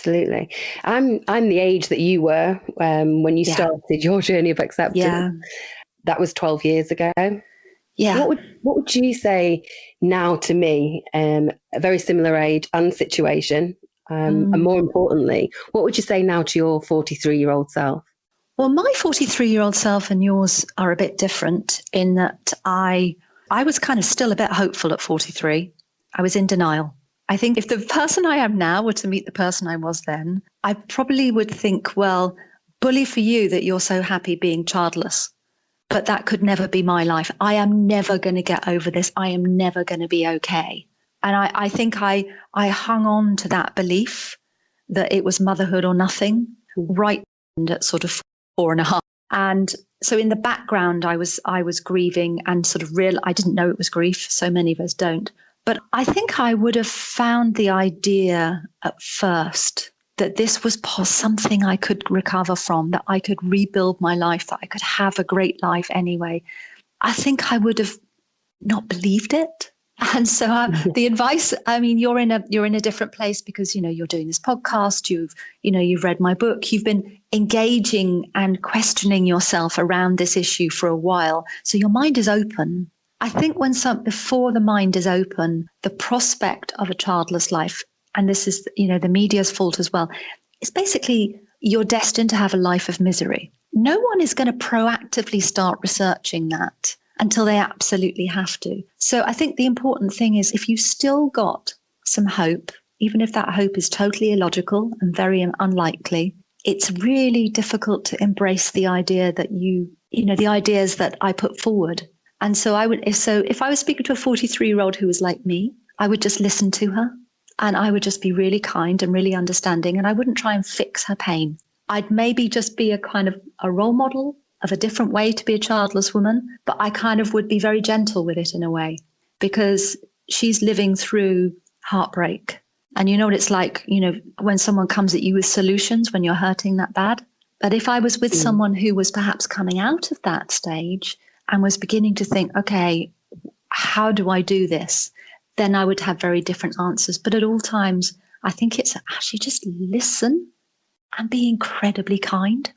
Absolutely. I'm the age that you were when you Yeah. started your journey of acceptance. Yeah. That was 12 years ago. Yeah. What would you say now to me, a very similar age and situation, and more importantly, what would you say now to your 43-year-old self? Well, my 43-year-old self and yours are a bit different in that I was kind of still a bit hopeful at 43. I was in denial. I think if the person I am now were to meet the person I was then, I probably would think, well, bully for you that you're so happy being childless. But that could never be my life. I am never going to get over this. I am never going to be okay. And I think I hung on to that belief that it was motherhood or nothing right at sort of 4.5. And so in the background, I was grieving and sort of I didn't know it was grief. So many of us don't. But I think I would have found the idea at first that this was something I could recover from, that I could rebuild my life, that I could have a great life anyway. I think I would have not believed it. And so the advice, I mean, you're in a different place because, you're doing this podcast, you've read my book, you've been engaging and questioning yourself around this issue for a while. So your mind is open. I think before the mind is open, the prospect of a childless life, and this is, the media's fault as well, it's basically you're destined to have a life of misery. No one is going to proactively start researching that until they absolutely have to. So I think the important thing is if you've still got some hope, even if that hope is totally illogical and very unlikely, it's really difficult to embrace the idea that the ideas that I put forward. And so if I was speaking to a 43-year-old who was like me, I would just listen to her and I would just be really kind and really understanding, and I wouldn't try and fix her pain. I'd maybe just be a kind of a role model of a different way to be a childless woman, but I kind of would be very gentle with it in a way because she's living through heartbreak. And you know what it's like, when someone comes at you with solutions when you're hurting that bad. But if I was with someone who was perhaps coming out of that stage and was beginning to think, okay, how do I do this? Then I would have very different answers. But at all times, I think it's actually just listen and be incredibly kind.